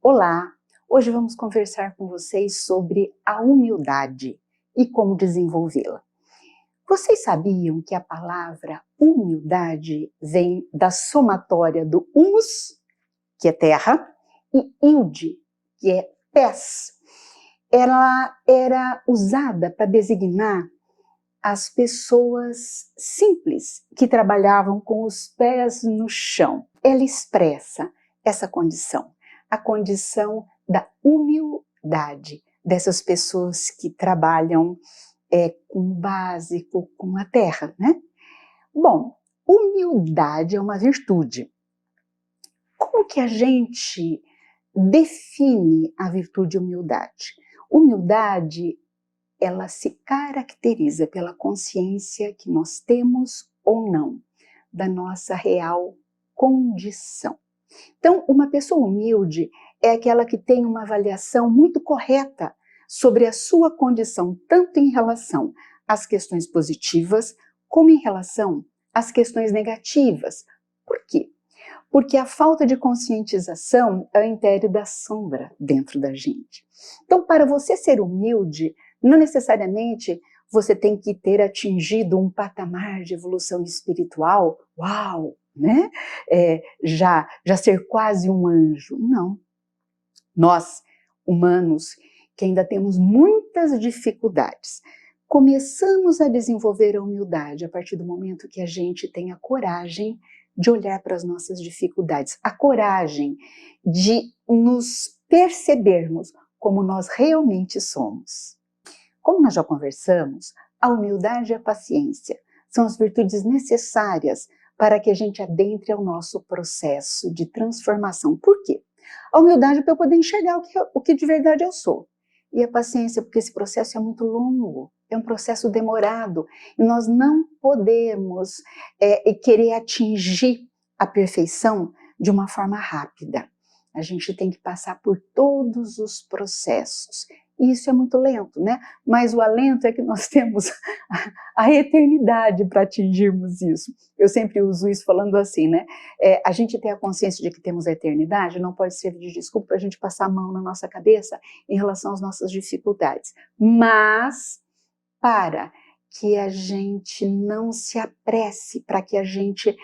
Olá! Hoje vamos conversar com vocês sobre a humildade e como desenvolvê-la. Vocês sabiam que a palavra humildade vem da somatória do humus, que é terra, e ilde, que é pés? Ela era usada para designar as pessoas simples que trabalhavam com os pés no chão. Ela expressa essa condição, a condição da humildade dessas pessoas que trabalham com o básico, com a terra, né? Bom, humildade é uma virtude. Como que a gente define a virtude humildade? Humildade, ela se caracteriza pela consciência que nós temos ou não da nossa real condição. Então, uma pessoa humilde é aquela que tem uma avaliação muito correta sobre a sua condição, tanto em relação às questões positivas, como em relação às questões negativas. Por quê? Porque a falta de conscientização é o império da sombra dentro da gente. Então, para você ser humilde, não necessariamente você tem que ter atingido um patamar de evolução espiritual, uau, né? Já ser quase um anjo. Não. Nós, humanos, que ainda temos muitas dificuldades, começamos a desenvolver a humildade a partir do momento que a gente tem a coragem de olhar para as nossas dificuldades, a coragem de nos percebermos como nós realmente somos. Como nós já conversamos, a humildade e a paciência são as virtudes necessárias para que a gente adentre ao nosso processo de transformação. Por quê? A humildade é para eu poder enxergar o que de verdade eu sou. E a paciência, porque esse processo é muito longo, é um processo demorado, e nós não podemos querer atingir a perfeição de uma forma rápida. A gente tem que passar por todos os processos. E isso é muito lento, né? Mas o alento é que nós temos a eternidade para atingirmos isso. Eu sempre uso isso falando assim, né? A gente ter a consciência de que temos a eternidade não pode ser de desculpa para a gente passar a mão na nossa cabeça em relação às nossas dificuldades. Mas, para que a gente não se apresse, para que a gente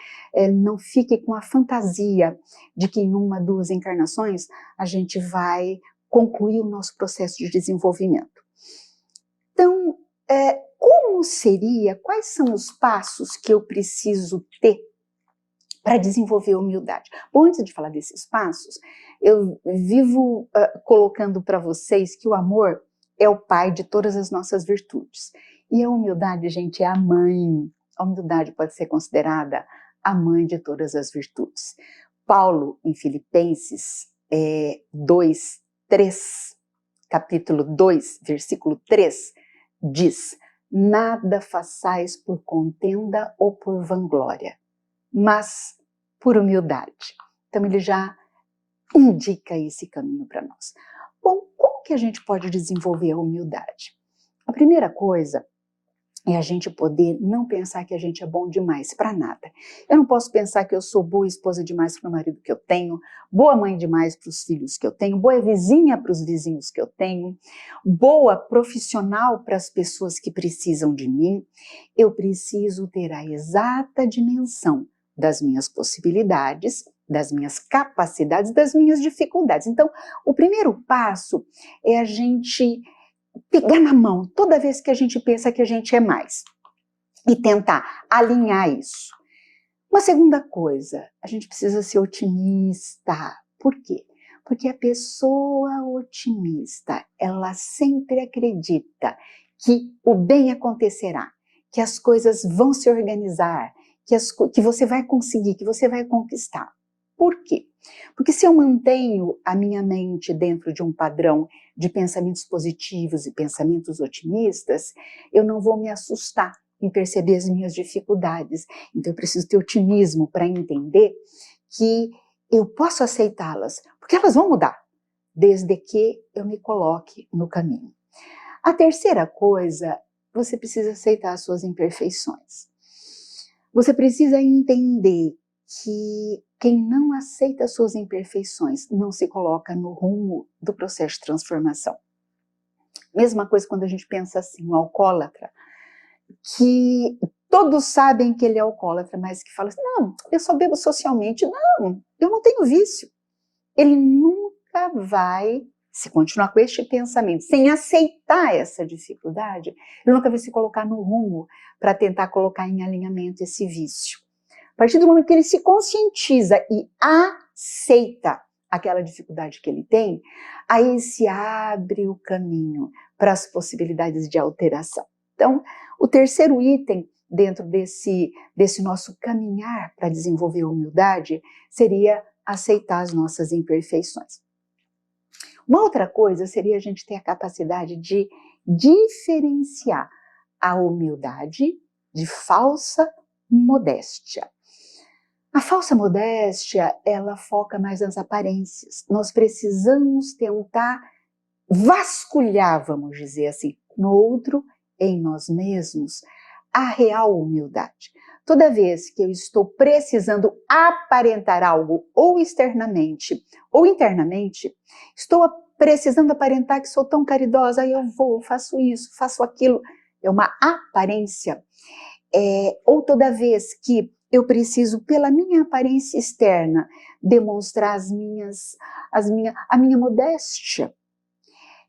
não fique com a fantasia de que em uma, duas encarnações a gente vai concluir o nosso processo de desenvolvimento. Então, quais são os passos que eu preciso ter para desenvolver a humildade? Bom, antes de falar desses passos, eu vivo colocando para vocês que o amor é o pai de todas as nossas virtudes. E a humildade, gente, é a mãe. A humildade pode ser considerada a mãe de todas as virtudes. Paulo, em Filipenses 2:3, capítulo 2, versículo 3, diz: nada façais por contenda ou por vanglória, mas por humildade. Então ele já indica esse caminho para nós. Bom, como que a gente pode desenvolver a humildade? A primeira coisa é a gente poder não pensar que a gente é bom demais para nada. Eu não posso pensar que eu sou boa esposa demais para o marido que eu tenho, boa mãe demais para os filhos que eu tenho, boa vizinha para os vizinhos que eu tenho, boa profissional para as pessoas que precisam de mim. Eu preciso ter a exata dimensão das minhas possibilidades, das minhas capacidades, das minhas dificuldades. Então, o primeiro passo é a gente pegar na mão toda vez que a gente pensa que a gente é mais e tentar alinhar isso. Uma segunda coisa, a gente precisa ser otimista. Por quê? Porque a pessoa otimista, ela sempre acredita que o bem acontecerá, que as coisas vão se organizar, que você vai conseguir, que você vai conquistar. Por quê? Porque se eu mantenho a minha mente dentro de um padrão de pensamentos positivos e pensamentos otimistas, eu não vou me assustar em perceber as minhas dificuldades. Então eu preciso ter otimismo para entender que eu posso aceitá-las, porque elas vão mudar, desde que eu me coloque no caminho. A terceira coisa, você precisa aceitar as suas imperfeições. Você precisa entender que quem não aceita suas imperfeições não se coloca no rumo do processo de transformação. Mesma coisa quando a gente pensa assim, um alcoólatra, que todos sabem que ele é alcoólatra, mas que fala assim, não, eu só bebo socialmente. Não, eu não tenho vício. Ele nunca vai, se continuar com este pensamento, sem aceitar essa dificuldade, ele nunca vai se colocar no rumo para tentar colocar em alinhamento esse vício. A partir do momento que ele se conscientiza e aceita aquela dificuldade que ele tem, aí se abre o caminho para as possibilidades de alteração. Então, o terceiro item dentro desse nosso caminhar para desenvolver a humildade seria aceitar as nossas imperfeições. Uma outra coisa seria a gente ter a capacidade de diferenciar a humildade de falsa modéstia. A falsa modéstia, ela foca mais nas aparências. Nós precisamos tentar vasculhar, vamos dizer assim, no outro, em nós mesmos, a real humildade. Toda vez que eu estou precisando aparentar algo, ou externamente, ou internamente, estou precisando aparentar que sou tão caridosa, aí eu vou, faço isso, faço aquilo, é uma aparência. Ou toda vez que eu preciso, pela minha aparência externa, demonstrar a minha modéstia.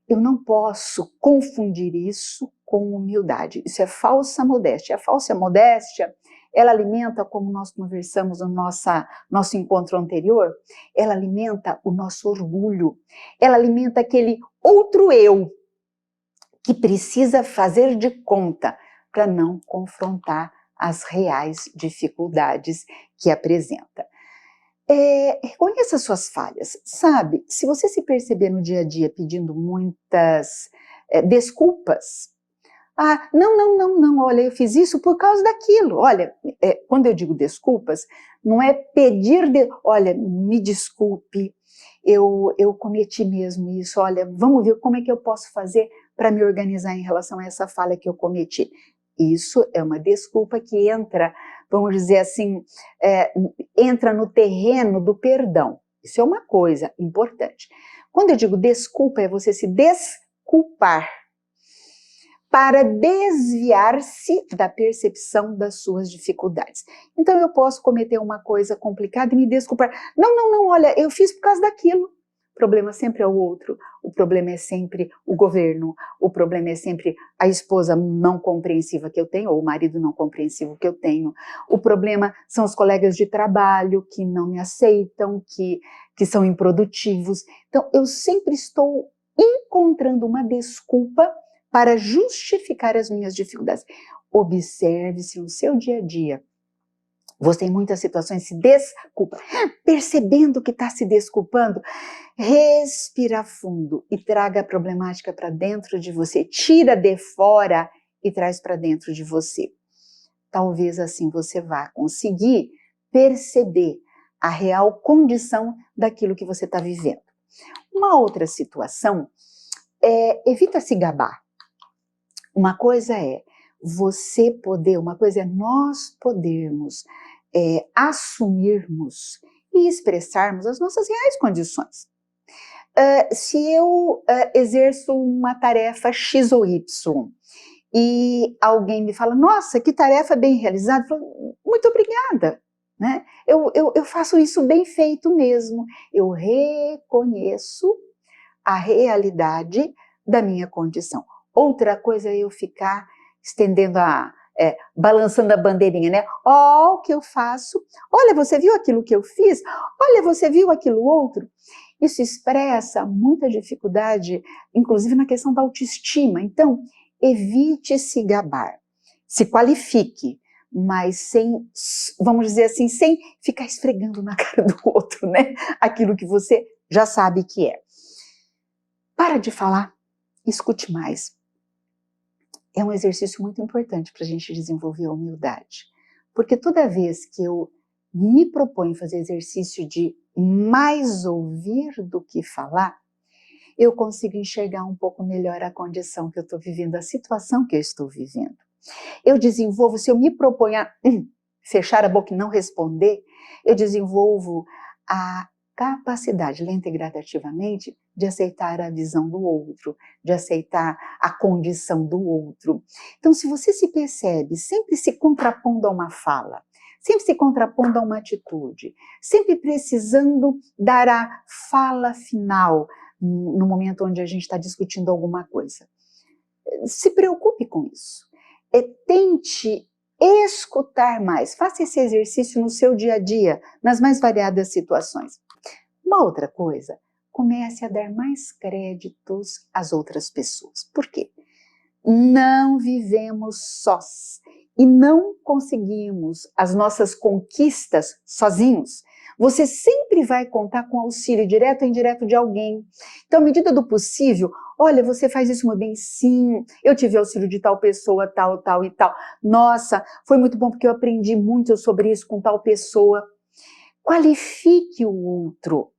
Eu não posso confundir isso com humildade. Isso é falsa modéstia. A falsa modéstia, ela alimenta, como nós conversamos no nosso encontro anterior, ela alimenta o nosso orgulho. Ela alimenta aquele outro eu que precisa fazer de conta para não confrontar as reais dificuldades que apresenta. Reconheça suas falhas, sabe? Se você se perceber no dia a dia pedindo muitas desculpas, não, olha, eu fiz isso por causa daquilo. Olha, quando eu digo desculpas, não é pedir, olha, me desculpe, eu cometi mesmo isso, olha, vamos ver como é que eu posso fazer para me organizar em relação a essa falha que eu cometi. Isso é uma desculpa que entra, vamos dizer assim, entra no terreno do perdão. Isso é uma coisa importante. Quando eu digo desculpa, é você se desculpar para desviar-se da percepção das suas dificuldades. Então eu posso cometer uma coisa complicada e me desculpar. Não, olha, eu fiz por causa daquilo. O problema sempre é o outro, o problema é sempre o governo, o problema é sempre a esposa não compreensiva que eu tenho, ou o marido não compreensivo que eu tenho. O problema são os colegas de trabalho que não me aceitam, que são improdutivos. Então eu sempre estou encontrando uma desculpa para justificar as minhas dificuldades. Observe se no seu dia a dia você em muitas situações se desculpa, percebendo que está se desculpando, respira fundo e traga a problemática para dentro de você, tira de fora e traz para dentro de você. Talvez assim você vá conseguir perceber a real condição daquilo que você está vivendo. Uma outra situação evita se gabar. Uma coisa é você poder, uma coisa é nós podermos assumirmos e expressarmos as nossas reais condições. Se eu exerço uma tarefa X ou Y e alguém me fala, nossa, que tarefa bem realizada, eu falo, muito obrigada. Né? Eu faço isso bem feito mesmo. Eu reconheço a realidade da minha condição. Outra coisa é eu ficar estendendo balançando a bandeirinha, né? Ó, o que eu faço. Olha, você viu aquilo que eu fiz? Olha, você viu aquilo outro? Isso expressa muita dificuldade, inclusive na questão da autoestima. Então, evite se gabar. Se qualifique, mas sem, vamos dizer assim, sem ficar esfregando na cara do outro, né? Aquilo que você já sabe que é. Para de falar, escute mais. É um exercício muito importante para a gente desenvolver a humildade. Porque toda vez que eu me proponho fazer exercício de mais ouvir do que falar, eu consigo enxergar um pouco melhor a condição que eu estou vivendo, a situação que eu estou vivendo. Eu desenvolvo, se eu me proponho a fechar a boca e não responder, eu desenvolvo a capacidade, lenta e gradativamente, de aceitar a visão do outro, de aceitar a condição do outro. Então, se você se percebe sempre se contrapondo a uma fala, sempre se contrapondo a uma atitude, sempre precisando dar a fala final no momento onde a gente está discutindo alguma coisa, se preocupe com isso. Tente escutar mais, faça esse exercício no seu dia a dia, nas mais variadas situações. Uma outra coisa, comece a dar mais créditos às outras pessoas. Por quê? Não vivemos sós e não conseguimos as nossas conquistas sozinhos. Você sempre vai contar com auxílio direto ou indireto de alguém. Então, à medida do possível, olha, você faz isso muito bem, sim, eu tive auxílio de tal pessoa, tal, tal e tal. Nossa, foi muito bom porque eu aprendi muito sobre isso com tal pessoa. Qualifique o outro.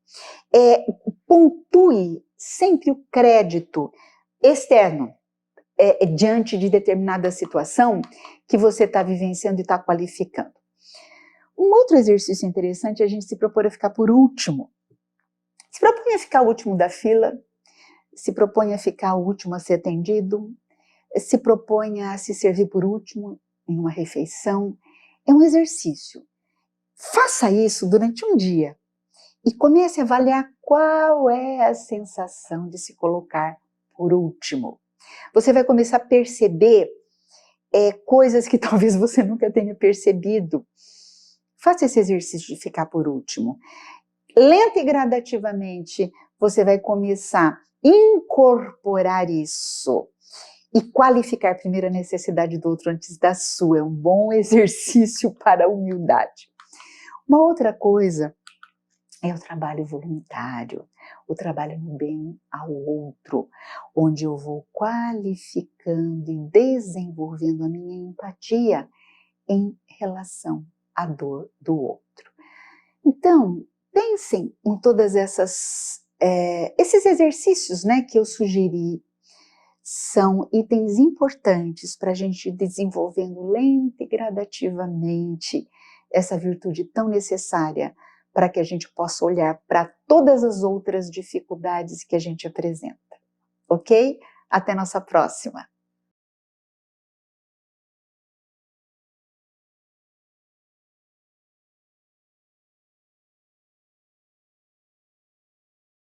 Pontue sempre o crédito externo diante de determinada situação que você está vivenciando e está qualificando. Um outro exercício interessante é a gente se propor a ficar por último. Se propõe a ficar o último da fila, se propõe a ficar o último a ser atendido, se propõe a se servir por último em uma refeição. É um exercício. Faça isso durante um dia e comece a avaliar qual é a sensação de se colocar por último. Você vai começar a perceber coisas que talvez você nunca tenha percebido. Faça esse exercício de ficar por último. Lenta e gradativamente, você vai começar a incorporar isso e qualificar primeiro a necessidade do outro antes da sua. É um bom exercício para a humildade. Uma outra coisa é o trabalho voluntário, o trabalho no bem ao outro, onde eu vou qualificando e desenvolvendo a minha empatia em relação à dor do outro. Então, pensem em todas esses exercícios, né, que eu sugeri. São itens importantes para a gente ir desenvolvendo lenta e gradativamente essa virtude tão necessária para que a gente possa olhar para todas as outras dificuldades que a gente apresenta. Ok? Até nossa próxima!